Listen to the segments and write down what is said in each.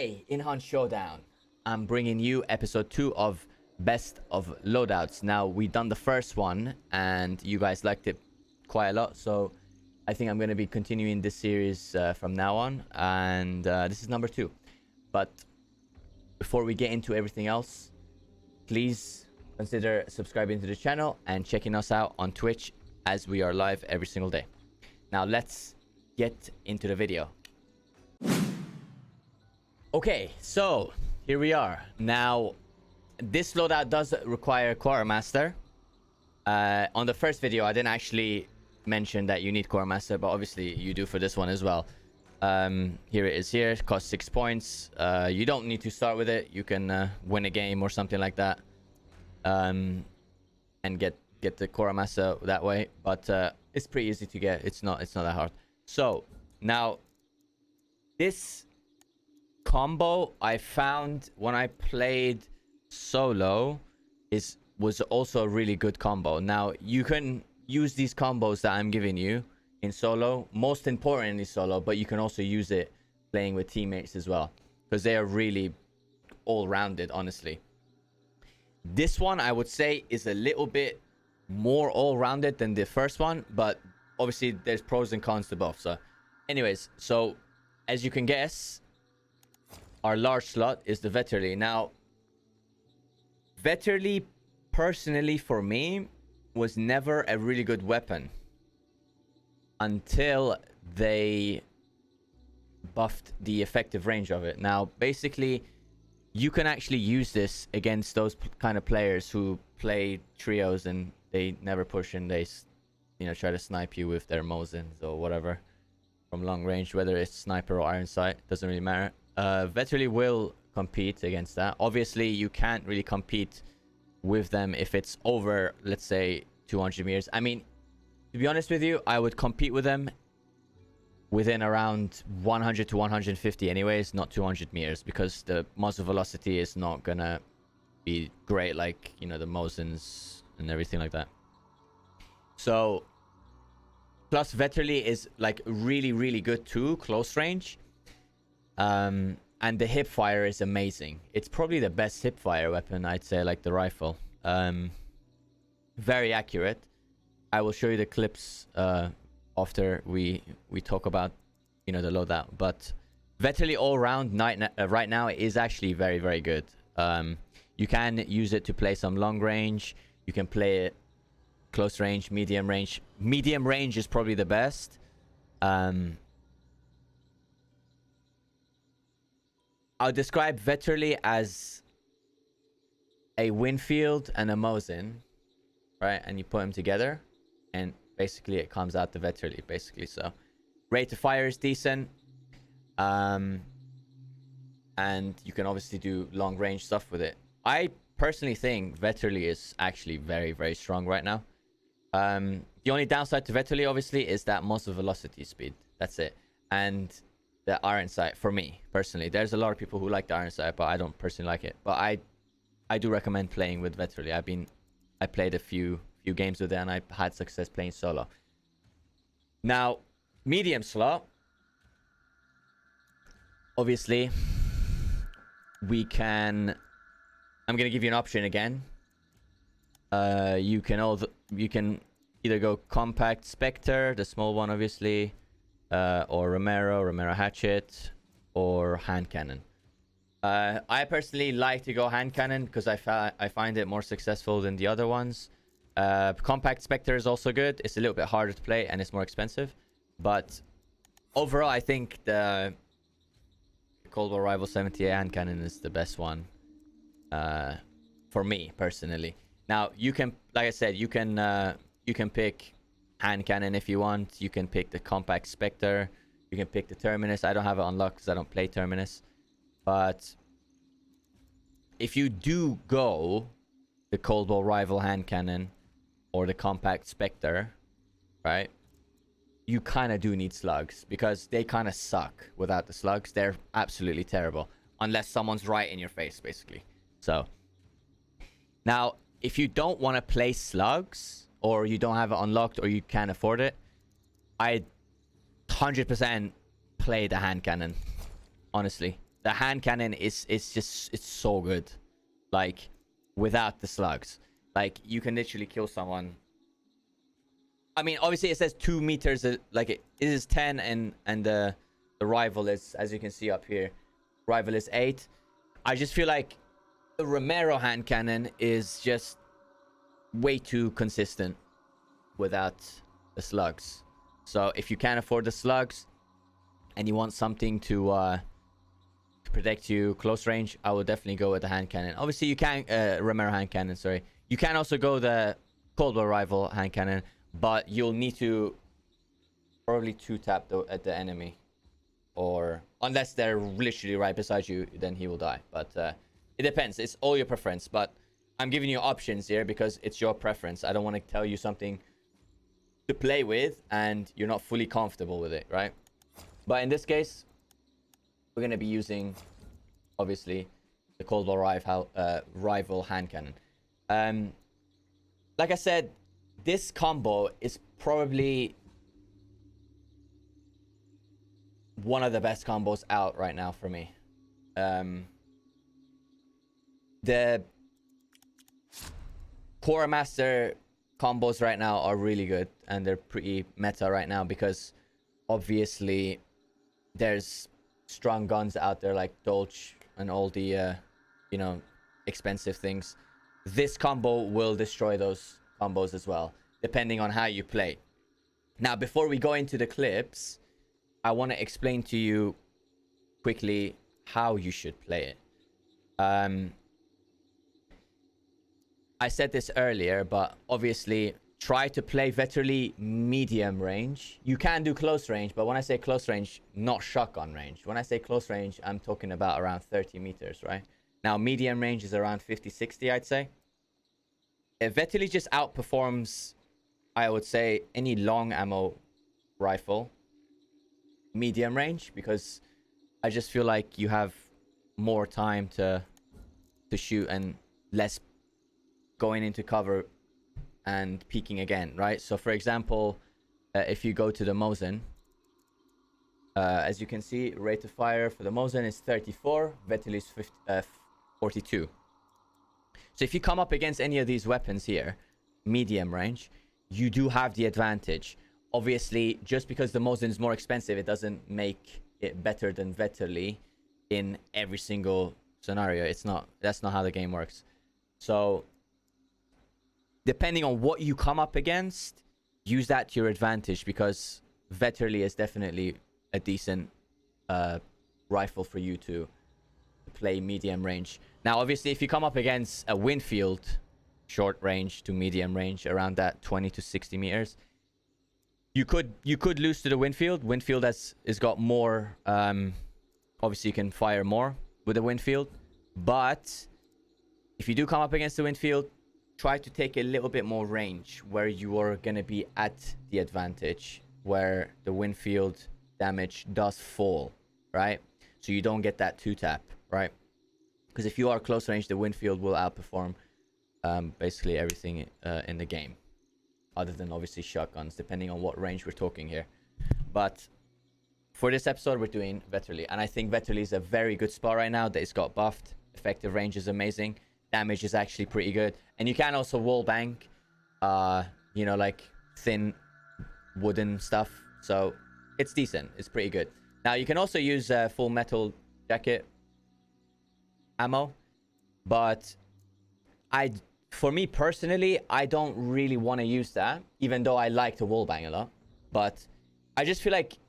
Today in Hunt Showdown, I'm bringing you episode 2 of Best of Loadouts. Now, we done the first one and you guys liked it quite a lot, so I think I'm going to be continuing this series from now on, and this is number 2. But before we get into everything else, please consider subscribing to the channel and checking us out on Twitch, as we are live every single day. Now let's get into the video. Okay, so here we are. Now, this loadout does require quartermaster. On the first video, I didn't actually mention that you need quartermaster, but obviously you do for this one as well. Here it is here. It costs 6 points. You don't need to start with it. You can win a game or something like that, and get the quartermaster that way. But it's pretty easy to get. It's not that hard. So now, this combo I found when I played solo was also a really good combo. Now, you can use these combos that I'm giving you in solo, most importantly solo, but you can also use it playing with teammates as well, because they are really all-rounded, honestly. This one, I would say, is a little bit more all-rounded than the first one, but obviously there's pros and cons to both. So anyways, so as you can guess, our large slot is the veterli. Now, veterli, personally for me, was never a really good weapon until they buffed the effective range of it. Now, basically, you can actually use this against those kind of players who play trios and they never push and they, you know, try to snipe you with their Mosins or whatever from long range, whether it's sniper or iron sight, doesn't really matter. Veterli will compete against that. Obviously, you can't really compete with them if it's over, let's say, 200 meters. I mean, to be honest with you, I would compete with them within around 100 to 150 anyways, not 200 meters, because the muzzle velocity is not gonna be great like, you know, the Mosins and everything like that. So, plus veterli is like really good too, close range. And the hip fire is amazing. It's probably the best hip fire weapon, I'd say, like the rifle. Very accurate. I will show you the clips after we talk about, you know, the loadout. But veterli all round right now is actually very good. You can use it to play some long range. You can play it close range, medium range. Medium range is probably the best. I'll describe veterli as a winfield and a Mosin, right? And you put them together, and basically it comes out the veterli, basically. So rate of fire is decent, and you can obviously do long range stuff with it. I personally think veterli is actually very strong right now. The only downside to veterli, obviously, is that muzzle velocity speed. That's it. And the iron sight, for me personally. There's a lot of people who like the iron sight, but I don't personally like it. But I do recommend playing with veterli. I played a few games with it and I had success playing solo. Now, medium slot, obviously I'm gonna give you an option again. You can either go compact Spectre, the small one obviously, or Romero hatchet, or hand cannon. I personally like to go hand cannon because I find it more successful than the other ones. Compact Spectre is also good. It's a little bit harder to play and it's more expensive, but overall I think the Cold War Rival 78 hand cannon is the best one for me personally. Now, you can, like I said, you can pick hand cannon if you want. You can pick the compact Spectre. You can pick the Terminus. I don't have it unlocked because I don't play Terminus. But if you do go the Cold War Rival hand cannon or the compact Spectre, right, you kind of do need slugs, because they kind of suck without the slugs. They're absolutely terrible unless someone's right in your face, basically. So now, if you don't want to play slugs, or you don't have it unlocked, or you can't afford it, I 100% play the hand cannon, honestly. the hand cannon is just, it's so good. Like, without the slugs, like you can literally kill someone. I mean, obviously it says 2 meters, like it is 10, and the rival is, as you can see up here, rival is 8. I just feel like the Romero hand cannon is just way too consistent without the slugs. So if you can't afford the slugs and you want something to protect you close range, I would definitely go with the hand cannon. Obviously you can Romero hand cannon, sorry. You can also go the Cold War rival hand cannon, but you'll need to probably 2-tap at the enemy, or unless they're literally right beside you, then he will die. But it depends. It's all your preference, but I'm giving you options here because it's your preference. I don't want to tell you something to play with and you're not fully comfortable with it, right? But in this case, we're going to be using, obviously, the Cold War rival hand cannon. Like I said, this combo is probably one of the best combos out right now for me. The Core Master combos right now are really good, and they're pretty meta right now because obviously there's strong guns out there like Dolch and all the you know, expensive things. This combo will destroy those combos as well, depending on how you play. Now, before we go into the clips, I want to explain to you quickly how you should play it. I said this earlier, but obviously try to play veterli medium range. You can do close range, but when I say close range, not shotgun range. When I say close range, I'm talking about around 30 meters, right? Now, medium range is around 50, 60, I'd say. Veterli just outperforms, I would say, any long ammo rifle medium range, because I just feel like you have more time to shoot and less going into cover and peeking again, right? So for example, if you go to the Mosin, as you can see, rate of fire for the Mosin is 34, veterli is 42. So if you come up against any of these weapons here, medium range, you do have the advantage. Obviously, just because the Mosin is more expensive, it doesn't make it better than veterli in every single scenario. It's not, that's not how the game works. So depending on what you come up against, use that to your advantage, because veterli is definitely a decent rifle for you to play medium range. Now, obviously, if you come up against a Winfield, short range to medium range, around that 20 to 60 meters, you could lose to the Winfield. Winfield has got more. Obviously, you can fire more with the Winfield, but if you do come up against the Winfield, try to take a little bit more range where you are going to be at the advantage, where the Winfield damage does fall, right? So you don't get that 2-tap, right? Because if you are close range, the Winfield will outperform basically everything in the game, other than obviously shotguns, depending on what range we're talking here. But for this episode, we're doing veterli, and I think veterli is a very good spot right now that it's got buffed. Effective range is amazing. Damage is actually pretty good, and you can also wall bang, you know, like thin wooden stuff. So it's decent. It's pretty good. Now you can also use full metal jacket ammo, but for me personally, I don't really want to use that, even though I like to wall bang a lot. But I just feel like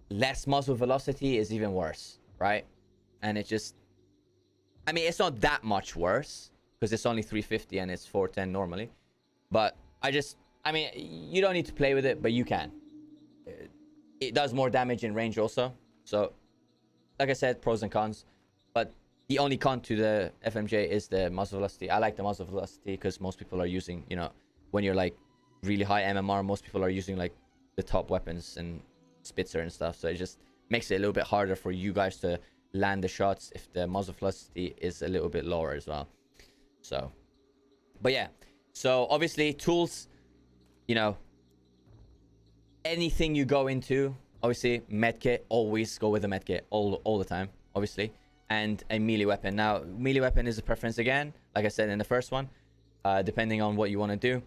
less muzzle velocity is even worse, right? And it just, I mean, it's not that much worse because it's only 350 and it's 410 normally. But I mean, you don't need to play with it, but you can. It does more damage in range also. So, like I said, pros and cons. But the only con to the FMJ is the muzzle velocity. I like the muzzle velocity because most people are using, you know, when you're like really high MMR, most people are using like the top weapons and Spitzer and stuff. So it just makes it a little bit harder for you guys to land the shots if the muzzle velocity is a little bit lower as well. So, but yeah. So obviously tools, you know, anything you go into, obviously medkit, always go with a medkit all the time. obviously, and a melee weapon. Now, melee weapon is a preference again, like I said in the first one, depending on what you want to do.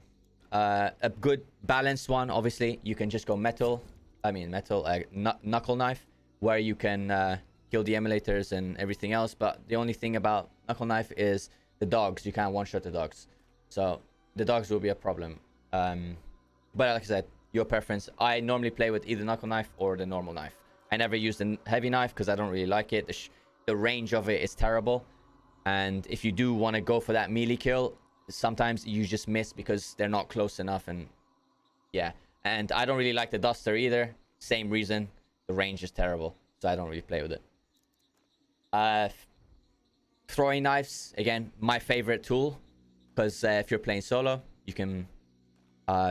A good balanced one, obviously, you can just go metal, knuckle knife, where you can kill the emulators and everything else. But the only thing about knuckle knife is the dogs. You can't one-shot the dogs, so the dogs will be a problem. But like I said, your preference. I normally play with either knuckle knife or the normal knife. I never use the heavy knife because I don't really like it. The range of it is terrible, and if you do want to go for that melee kill, sometimes you just miss because they're not close enough. And yeah, and I don't really like the duster either. Same reason, the range is terrible, so I don't really play with it. Throwing knives, again, my favorite tool, because if you're playing solo, you can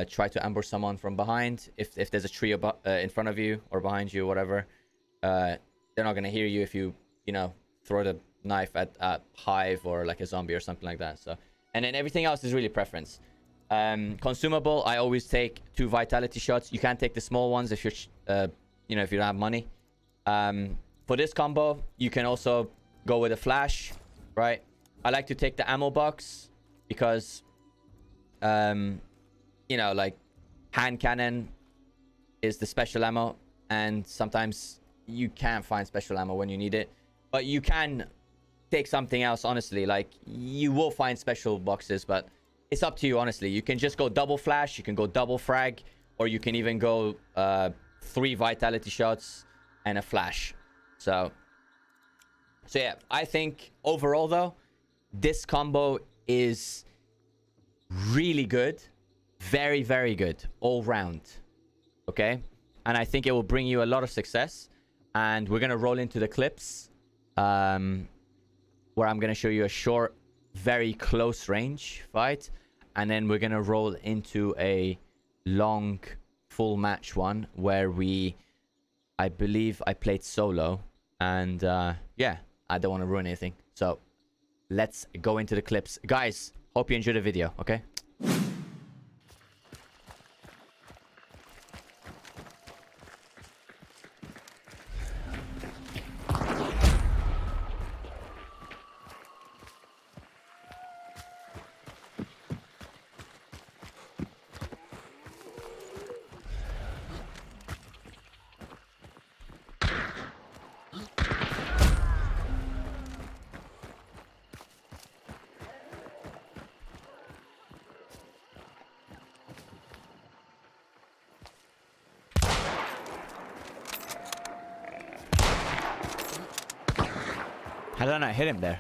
try to ambush someone from behind. If there's a tree in front of you or behind you or whatever, they're not going to hear you if you throw the knife at a hive or like a zombie or something like that. So, and then everything else is really preference. Consumable, I always take 2 vitality shots. You can't take the small ones if you're if you don't have money. For this combo, you can also go with a flash, right? I like to take the ammo box because like hand cannon is the special ammo, and sometimes you can't find special ammo when you need it, but you can take something else. Honestly, like, you will find special boxes, but it's up to you. Honestly, you can just go double flash, you can go double frag, or you can even go 3 vitality shots and a flash. So yeah, I think overall though, this combo is really good. Very, very good all round. Okay, and I think it will bring you a lot of success. And we're gonna roll into the clips where I'm gonna show you a short, very close range fight, and then we're gonna roll into a long full match one where I believe I played solo, and yeah, I don't want to ruin anything, so let's go into the clips. Guys, hope you enjoyed the video. Okay. How did I not hit him there?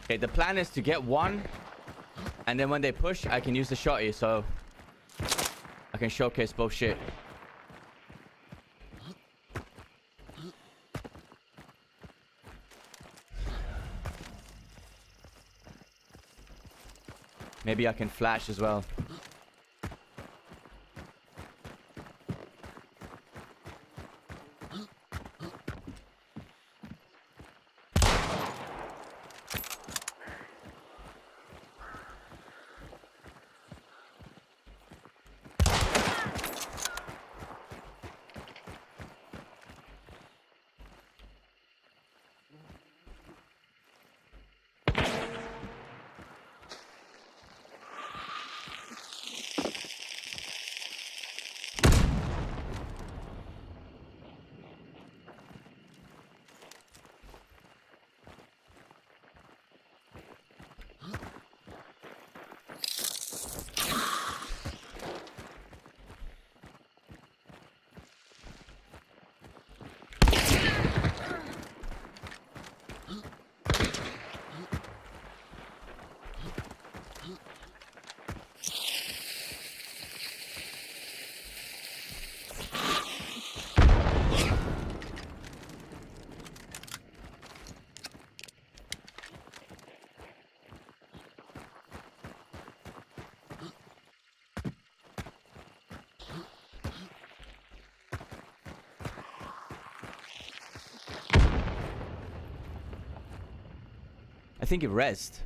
Okay, the plan is to get one, and then when they push, I can use the shotty, so I can showcase both shit. Maybe I can flash as well. I think it rezzed.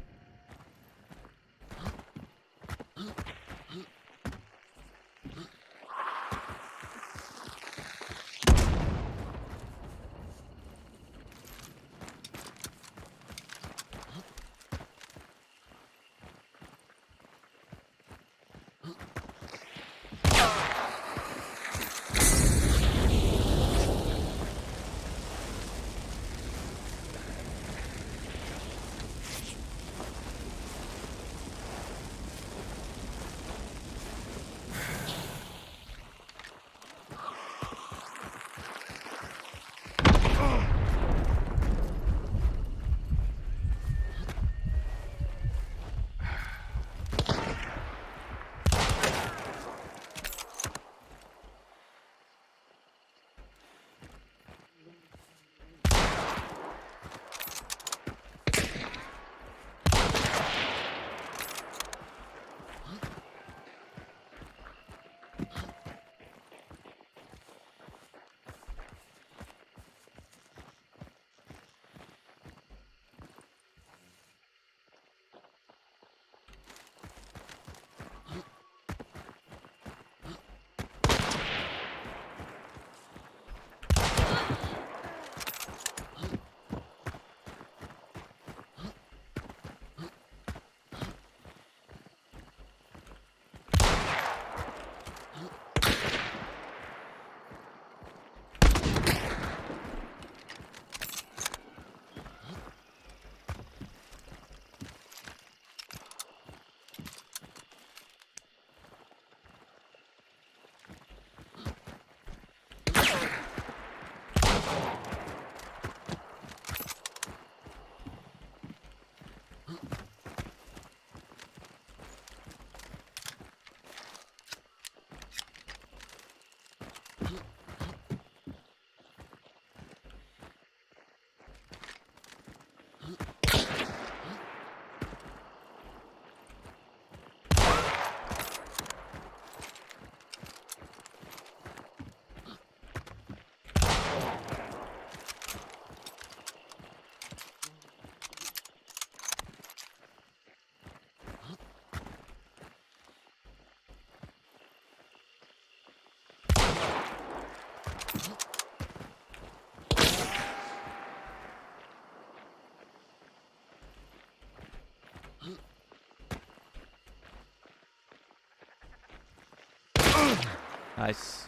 Nice.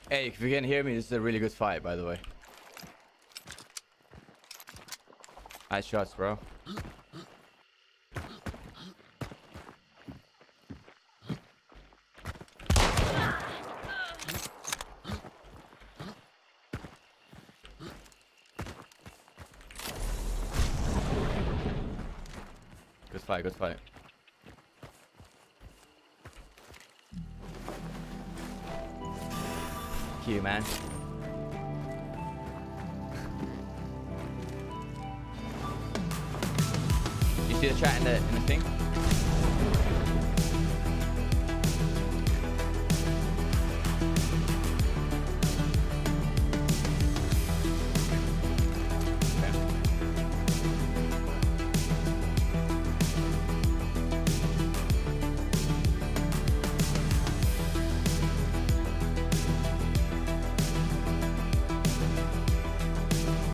Hey, if you can hear me, this is a really good fight, by the way. Nice shots, bro. Good fight, good fight. Fuck you, man. You see the chat in the thing?